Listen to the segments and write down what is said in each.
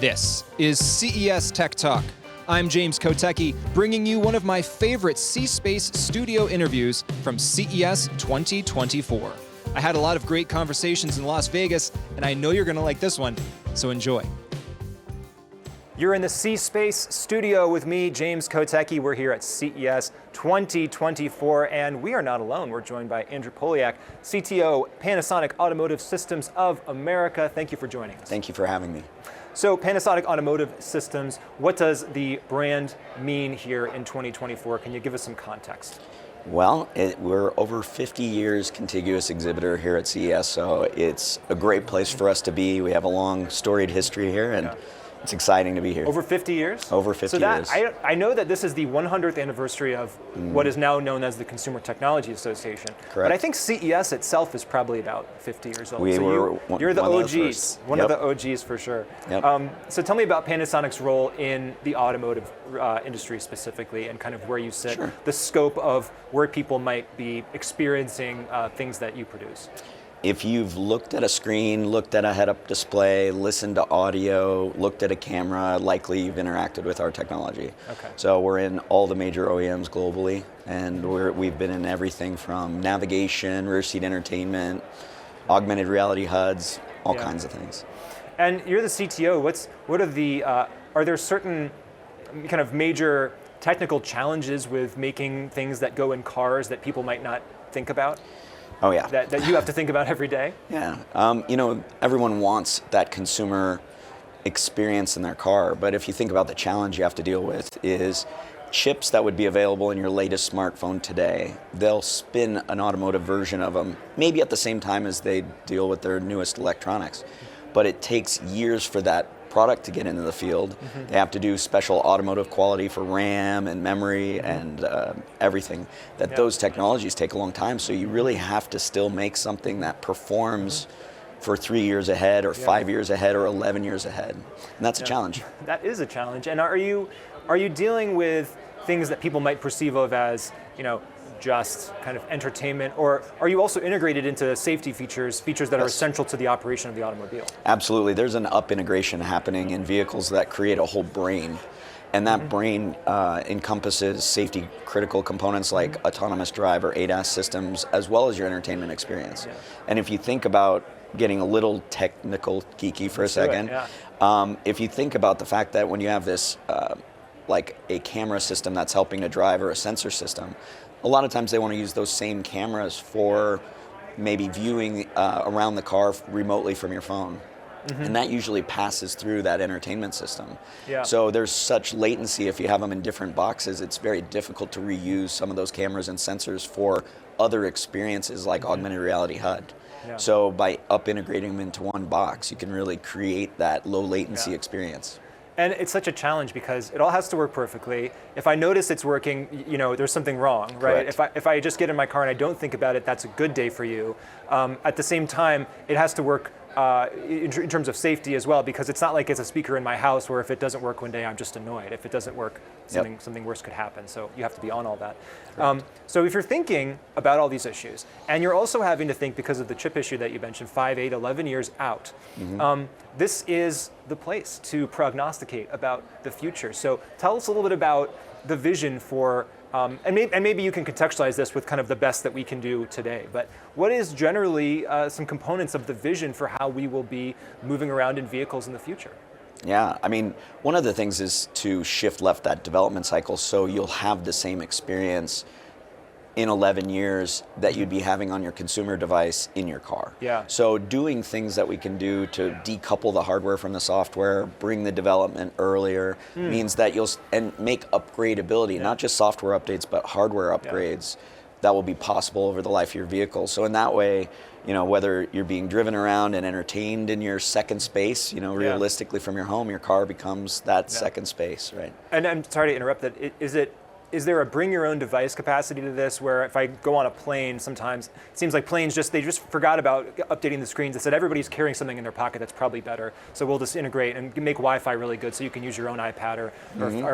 This is CES Tech Talk. I'm James Kotecki, bringing you one of my favorite C-Space studio interviews from CES 2024. I had a lot of great conversations in Las Vegas, and I know you're going to like this one, so enjoy. You're in the C-Space studio with me, James Kotecki. We're here at CES 2024, and we are not alone. We're joined by Andrew Poliak, CTO, Panasonic Automotive Systems of America. Thank you for joining us. Thank you for having me. So Panasonic Automotive Systems, what does the brand mean here in 2024? Can you give us some context? Well, we're over 50 years contiguous exhibitor here at CES, so it's a great place for us to be. We have a long storied history here, and it's exciting to be here. Over 50 years? Over 50 years. I know that this is the 100th anniversary of what is now known as the Consumer Technology Association. Correct. But I think CES itself is probably about 50 years old. You're the OGs, one of the OGs for sure. Yep. So tell me about Panasonic's role in the automotive industry specifically, and kind of where you sit, the scope of where people might be experiencing things that you produce. If you've looked at a screen, looked at a head-up display, listened to audio, looked at a camera, likely you've interacted with our technology. Okay. So we're in all the major OEMs globally, and we've been in everything from navigation, rear seat entertainment, augmented reality HUDs, all kinds of things. And you're the CTO. Are there certain kind of major technical challenges with making things that go in cars that people might not think about? Oh yeah. That you have to think about every day? Yeah. Everyone wants that consumer experience in their car, but if you think about the challenge you have to deal with is chips that would be available in your latest smartphone today. They'll spin an automotive version of them, maybe at the same time as they deal with their newest electronics. But it takes years for that product to get into the field. They have to do special automotive quality for RAM and memory and everything. Those technologies take a long time, so you really have to still make something that performs for 3 years ahead or 5 years ahead or 11 years ahead. And that's a challenge. That is a challenge. And are you dealing with things that people might perceive of as, just kind of entertainment, or are you also integrated into safety features that are essential to the operation of the automobile? Absolutely. There's an up integration happening in vehicles that create a whole brain. And that brain encompasses safety critical components like autonomous drive or ADAS systems, as well as your entertainment experience. Yeah. And if you think about getting a little technical geeky for a second, if you think about the fact that when you have this like a camera system that's helping to drive or a sensor system, a lot of times they want to use those same cameras for maybe viewing around the car remotely from your phone. And that usually passes through that entertainment system. Yeah. So there's such latency if you have them in different boxes. It's very difficult to reuse some of those cameras and sensors for other experiences like augmented reality HUD. Yeah. So by up integrating them into one box, you can really create that low latency experience. And it's such a challenge because it all has to work perfectly. If I notice it's working, there's something wrong, right? If I just get in my car and I don't think about it, that's a good day for you. At the same time, it has to work in terms of safety as well, because it's not like it's a speaker in my house where if it doesn't work one day, I'm just annoyed. If it doesn't work, something worse could happen. So you have to be on all that. So if you're thinking about all these issues, and you're also having to think because of the chip issue that you mentioned, 5, 8, 11 years out, this is the place to prognosticate about the future. So tell us a little bit about the vision for and maybe you can contextualize this with kind of the best that we can do today, but what is generally some components of the vision for how we will be moving around in vehicles in the future? Yeah, I mean, one of the things is to shift left that development cycle so you'll have the same experience in 11 years that you'd be having on your consumer device in your car. Yeah. So doing things that we can do to decouple the hardware from the software, bring the development earlier, means that you'll make upgradability, not just software updates, but hardware upgrades that will be possible over the life of your vehicle. So in that way, whether you're being driven around and entertained in your second space, realistically from your home, your car becomes that second space, right? And I'm sorry to interrupt that. Is it is there a bring your own device capacity to this, where if I go on a plane, sometimes it seems like planes they just forgot about updating the screens. They said everybody's carrying something in their pocket that's probably better, so we'll just integrate and make Wi-Fi really good so you can use your own iPad or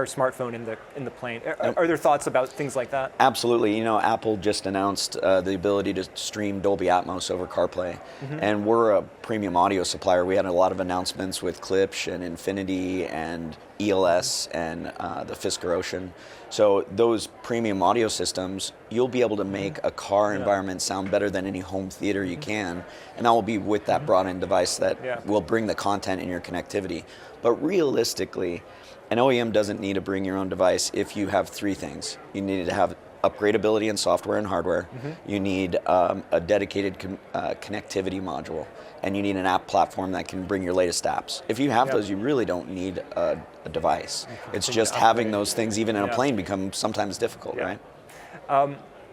smartphone in the plane. Are there thoughts about things like that? Absolutely. Apple just announced the ability to stream Dolby Atmos over CarPlay, and we're a premium audio supplier. We had a lot of announcements with Klipsch and Infinity and ELS and the Fisker Ocean. So those premium audio systems, you'll be able to make a car environment sound better than any home theater you can, and that will be with that brought-in device that will bring the content in your connectivity. But realistically, an OEM doesn't need to bring your own device if you have three things. You need to have upgradability in software and hardware. You need a dedicated connectivity module, and you need an app platform that can bring your latest apps. If you have those, you really don't need a device. It's just having those things, even in a plane, become sometimes difficult, right?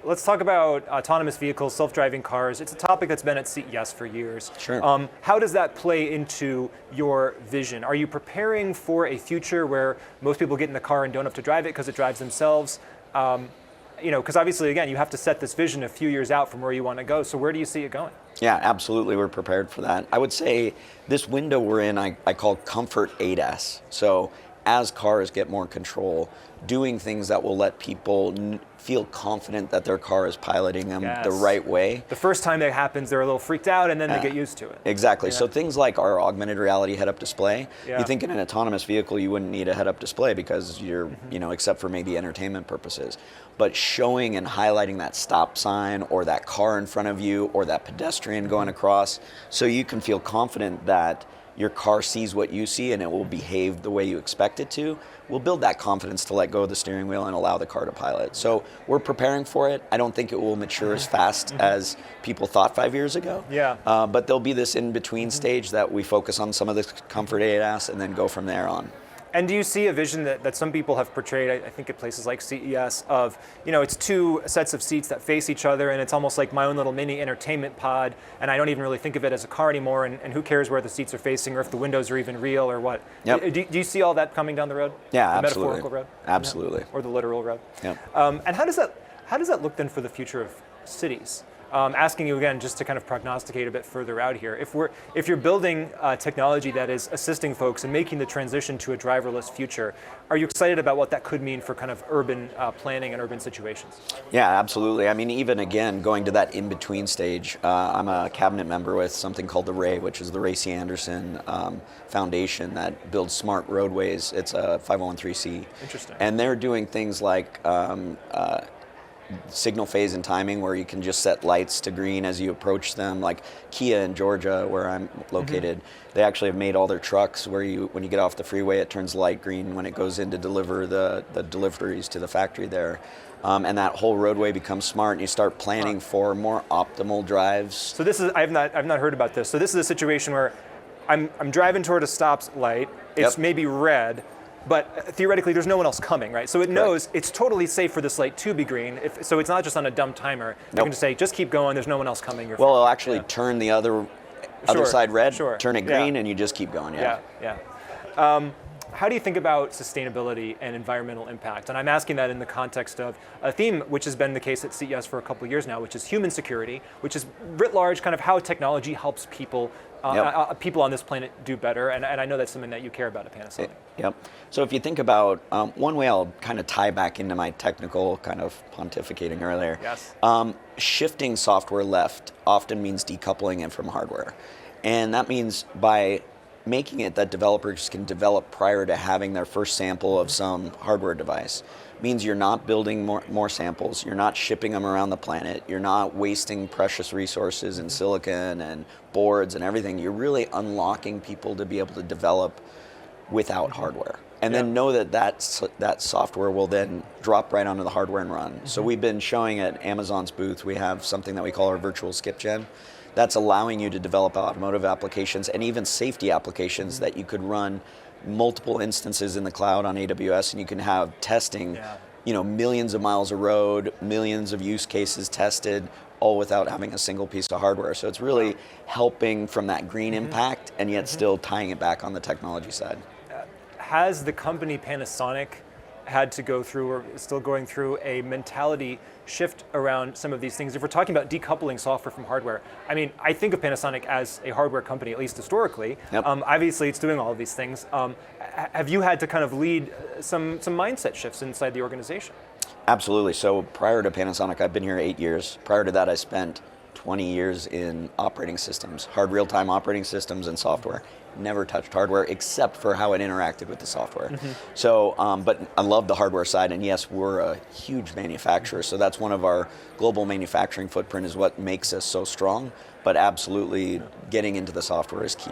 Let's talk about autonomous vehicles, self-driving cars. It's a topic that's been at CES for years. Sure. How does that play into your vision? Are you preparing for a future where most people get in the car and don't have to drive it because it drives themselves? Because obviously, again, you have to set this vision a few years out from where you want to go. So where do you see it going? Yeah, absolutely. We're prepared for that. I would say this window we're in, I call comfort ADAS. So as cars get more control, doing things that will let people feel confident that their car is piloting them the right way. The first time that happens, they're a little freaked out, and then they get used to it. Exactly. So things like our augmented reality head-up display, you think in an autonomous vehicle you wouldn't need a head-up display because you're, except for maybe entertainment purposes. But showing and highlighting that stop sign or that car in front of you or that pedestrian going across, so you can feel confident that your car sees what you see and it will behave the way you expect it to, will build that confidence to let go of the steering wheel and allow the car to pilot. So we're preparing for it. I don't think it will mature as fast as people thought 5 years ago. But there'll be this in-between stage that we focus on some of the comfort ADAS and then go from there on. And do you see a vision that some people have portrayed, I think at places like CES, of, it's two sets of seats that face each other, and it's almost like my own little mini entertainment pod, and I don't even really think of it as a car anymore, and who cares where the seats are facing or if the windows are even real or what? Do you see all that coming down the road? Yeah, the absolutely. metaphorical road? Absolutely. Or the literal road? Yep. And how does that look then for the future of cities? Asking you again, just to kind of prognosticate a bit further out here, if you're building technology that is assisting folks and making the transition to a driverless future, are you excited about what that could mean for kind of urban planning and urban situations? Yeah, absolutely. I mean, even again, going to that in-between stage, I'm a cabinet member with something called the RAY, which is the Ray C. Anderson Foundation that builds smart roadways. It's a 501(c). Interesting. And they're doing things like signal phase and timing, where you can just set lights to green as you approach them. Like Kia in Georgia, where I'm located, they actually have made all their trucks where when you get off the freeway, it turns light green when it goes in to deliver the deliveries to the factory there. And that whole roadway becomes smart, and you start planning for more optimal drives. So this is, I've not heard about this. So this is a situation where I'm driving toward a stop light. It's maybe red, but theoretically there's no one else coming, right? So it knows it's totally safe for this light to be green. So it's not just on a dumb timer. You can just say, just keep going, there's no one else coming. You're well, fine. it'll actually turn the other side red, turn it green, Yeah. and you just keep going, How do you think about sustainability and environmental impact? And I'm asking that in the context of a theme which has been the case at CES for a couple of years now, which is human security, which is writ large kind of how technology helps people people on this planet do better. And I know that's something that you care about at Panasonic. Yep. So if you think about, one way I'll kind of tie back into my technical kind of pontificating earlier. Yes. Shifting software left often means decoupling it from hardware. And that means by making it that developers can develop prior to having their first sample of some hardware device means you're not building more samples, you're not shipping them around the planet, you're not wasting precious resources in silicon and boards and everything. You're really unlocking people to be able to develop without hardware. And then know that software will then drop right onto the hardware and run. So we've been showing at Amazon's booth, we have something that we call our virtual skip gen. That's allowing you to develop automotive applications and even safety applications that you could run multiple instances in the cloud on AWS, and you can have testing, millions of miles of road, millions of use cases tested, all without having a single piece of hardware. So it's really helping from that green impact and yet still tying it back on the technology side. Has the company Panasonic had to go through, or is still going through, a mentality shift around some of these things. If we're talking about decoupling software from hardware, I mean, I think of Panasonic as a hardware company, at least historically. Yep. Obviously, it's doing all of these things. Have you had to kind of lead some mindset shifts inside the organization? Absolutely. So prior to Panasonic, I've been here 8 years. Prior to that, I spent 20 years in operating systems, hard real-time operating systems and software. Never touched hardware except for how it interacted with the software. So, but I love the hardware side, and yes, we're a huge manufacturer, so that's one of our global manufacturing footprint is what makes us so strong, but absolutely getting into the software is key.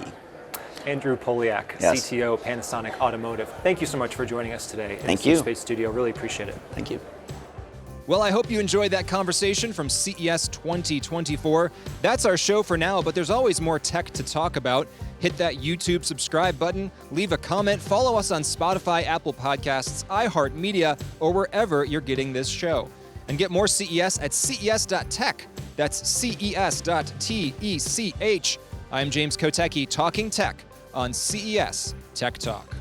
Andrew Poliak, Yes. CTO, Panasonic Automotive. Thank you so much for joining us today in Thank the you. Space Studio. Really appreciate it. Thank you. Well, I hope you enjoyed that conversation from CES 2024. That's our show for now, but there's always more tech to talk about. Hit that YouTube subscribe button, leave a comment, follow us on Spotify, Apple Podcasts, iHeartMedia, or wherever you're getting this show. And get more CES at ces.tech. That's ces.tech. I'm James Kotecki, talking tech on CES Tech Talk.